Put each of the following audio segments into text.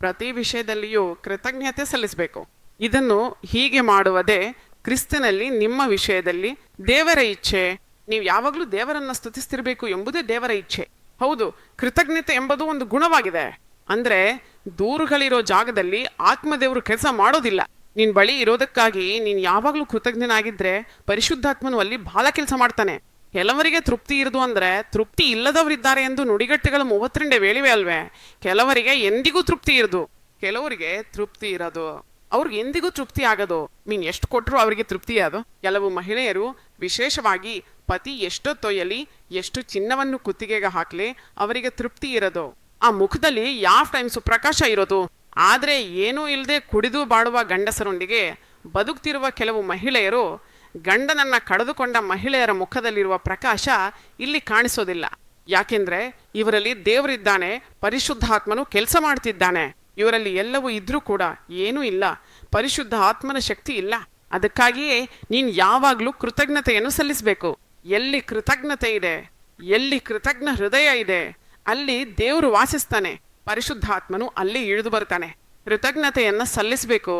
ಪ್ರತಿ ವಿಷಯದಲ್ಲಿಯೂ ಕೃತಜ್ಞತೆ ಸಲ್ಲಿಸಬೇಕು. ಇದನ್ನು ಹೀಗೆ ಮಾಡುವುದೇ ಕ್ರಿಸ್ತನಲ್ಲಿ ನಿಮ್ಮ ವಿಷಯದಲ್ಲಿ ದೇವರ ಇಚ್ಛೆ. ನೀವು ಯಾವಾಗಲೂ ದೇವರನ್ನ ಸ್ತುತಿಸ್ತಿರ್ಬೇಕು ಎಂಬುದೇ ದೇವರ ಇಚ್ಛೆ. ಹೌದು, ಕೃತಜ್ಞತೆ ಎಂಬುದು ಒಂದು ಗುಣವಾಗಿದೆ. ಅಂದ್ರೆ ದೂರುಗಳಿರೋ ಜಾಗದಲ್ಲಿ ಆತ್ಮದೇವರು ಕೆಲಸ ಮಾಡೋದಿಲ್ಲ. ನಿನ್ ಬಳಿ ಇರೋದಕ್ಕಾಗಿ ನೀನ್ ಯಾವಾಗಲೂ ಕೃತಜ್ಞನಾಗಿದ್ರೆ ಪರಿಶುದ್ಧಾತ್ಮನು ಅಲ್ಲಿ ಬಹಳ ಕೆಲಸ ಮಾಡ್ತಾನೆ. ಕೆಲವರಿಗೆ ತೃಪ್ತಿ ಇರದು ಅಂದ್ರೆ ತೃಪ್ತಿ ಇಲ್ಲದವರಿದ್ದಾರೆ ಎಂದು ನುಡಿಗಟ್ಟುಗಳು 32 ಹೇಳಿವೆ ಅಲ್ವೇ. ಕೆಲವರಿಗೆ ಎಂದಿಗೂ ತೃಪ್ತಿ ಇರದು, ಕೆಲವರಿಗೆ ತೃಪ್ತಿ ಇರೋದು, ಅವ್ರಿಗೆ ಎಂದಿಗೂ ತೃಪ್ತಿ ಆಗೋದು. ಎಷ್ಟು ಕೊಟ್ಟರು ಅವರಿಗೆ ತೃಪ್ತಿ ಅದು. ಕೆಲವು ಮಹಿಳೆಯರು ವಿಶೇಷವಾಗಿ ಪತಿ ಎಷ್ಟೋ ತೊಯ್ಯಲಿ, ಎಷ್ಟು ಚಿನ್ನವನ್ನು ಕುತ್ತಿಗೆಗೆ ಹಾಕ್ಲಿ, ಅವರಿಗೆ ತೃಪ್ತಿ ಇರೋದು. ಆ ಮುಖದಲ್ಲಿ ಯಾವ ಟೈಮ್ಸು ಪ್ರಕಾಶ ಇರೋದು. ಆದ್ರೆ ಏನೂ ಇಲ್ಲದೆ ಕುಡಿದು ಬಾಳುವ ಗಂಡಸರೊಂದಿಗೆ ಬದುಕ್ತಿರುವ ಕೆಲವು ಮಹಿಳೆಯರು, ಗಂಡನನ್ನ ಕಳೆದುಕೊಂಡ ಮಹಿಳೆಯರ ಮುಖದಲ್ಲಿರುವ ಪ್ರಕಾಶ ಇಲ್ಲಿ ಕಾಣಿಸೋದಿಲ್ಲ. ಯಾಕೆಂದ್ರೆ ಇವರಲ್ಲಿ ದೇವರಿದ್ದಾನೆ, ಪರಿಶುದ್ಧಾತ್ಮನು ಕೆಲಸ ಮಾಡ್ತಿದ್ದಾನೆ. ಇವರಲ್ಲಿ ಎಲ್ಲವೂ ಇದ್ರೂ ಕೂಡ ಏನೂ ಇಲ್ಲ, ಪರಿಶುದ್ಧ ಆತ್ಮನ ಶಕ್ತಿ ಇಲ್ಲ. ಅದಕ್ಕಾಗಿಯೇ ನೀನು ಯಾವಾಗಲೂ ಕೃತಜ್ಞತೆಯನ್ನು ಸಲ್ಲಿಸಬೇಕು. ಎಲ್ಲಿ ಕೃತಜ್ಞತೆ ಇದೆ, ಎಲ್ಲಿ ಕೃತಜ್ಞ ಹೃದಯ ಇದೆ, ಅಲ್ಲಿ ದೇವರು ವಾಸಿಸ್ತಾನೆ. ಪರಿಶುದ್ಧಾತ್ಮನು ಅಲ್ಲಿ ಇಳಿದು ಬರ್ತಾನೆ. ಕೃತಜ್ಞತೆಯನ್ನ ಸಲ್ಲಿಸಬೇಕು.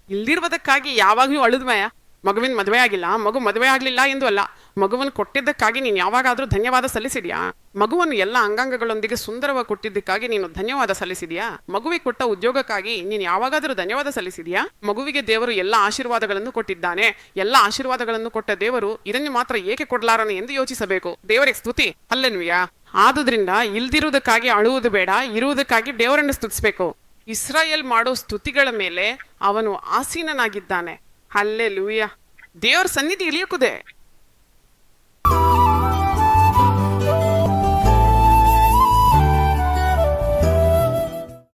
ಇಲ್ದಿರುವುದಕ್ಕಾಗಿ ಯಾವಾಗಲೂ ಅಳುದ್ಮಯ. ಮಗುವಿನ ಮದುವೆ ಆಗಿಲ್ಲ, ಮಗು ಮದುವೆ ಆಗ್ಲಿಲ್ಲ ಎಂದು ಅಲ್ಲ. ಮಗುವನ್ನು ಕೊಟ್ಟಿದ್ದಕ್ಕಾಗಿ ನೀನು ಯಾವಾಗಾದ್ರೂ ಧನ್ಯವಾದ ಸಲ್ಲಿಸಿದ್ಯಾ? ಮಗುವನ್ನು ಎಲ್ಲ ಅಂಗಾಂಗಗಳೊಂದಿಗೆ ಸುಂದರವಾಗಿ ಕೊಟ್ಟಿದ್ದಕ್ಕಾಗಿ ನೀನು ಧನ್ಯವಾದ ಸಲ್ಲಿಸಿದ್ಯಾ? ಮಗುವಿಗೆ ಕೊಟ್ಟ ಉದ್ಯೋಗಕ್ಕಾಗಿ ನೀನು ಯಾವಾಗಾದ್ರೂ ಧನ್ಯವಾದ ಸಲ್ಲಿಸಿದ್ಯಾ? ಮಗುವಿಗೆ ದೇವರು ಎಲ್ಲ ಆಶೀರ್ವಾದಗಳನ್ನು ಕೊಟ್ಟಿದ್ದಾನೆ. ಎಲ್ಲ ಆಶೀರ್ವಾದಗಳನ್ನು ಕೊಟ್ಟ ದೇವರು ಇದನ್ನು ಮಾತ್ರ ಏಕೆ ಕೊಡ್ಲಾರನೆ ಎಂದು ಯೋಚಿಸಬೇಕು. ದೇವರಿಗೆ ಸ್ತುತಿ, ಹಲ್ಲೆಲೂಯಾ. ಆದುದರಿಂದ ಇಲ್ದಿರುವುದಕ್ಕಾಗಿ ಅಳುವುದು ಬೇಡ, ಇರುವುದಕ್ಕಾಗಿ ದೇವರನ್ನು ಸ್ತುತಿಸಬೇಕು. ಇಸ್ರಾಯೇಲ್ ಮಾಡೋ ಸ್ತುತಿಗಳ ಮೇಲೆ ಅವನು ಆಸೀನನಾಗಿದ್ದಾನೆ. ಹಲ್ಲೆಲೂಯಾ. ದೇವರ ಸನ್ನಿಧಿ ಇಳಿಯಕುದೆ.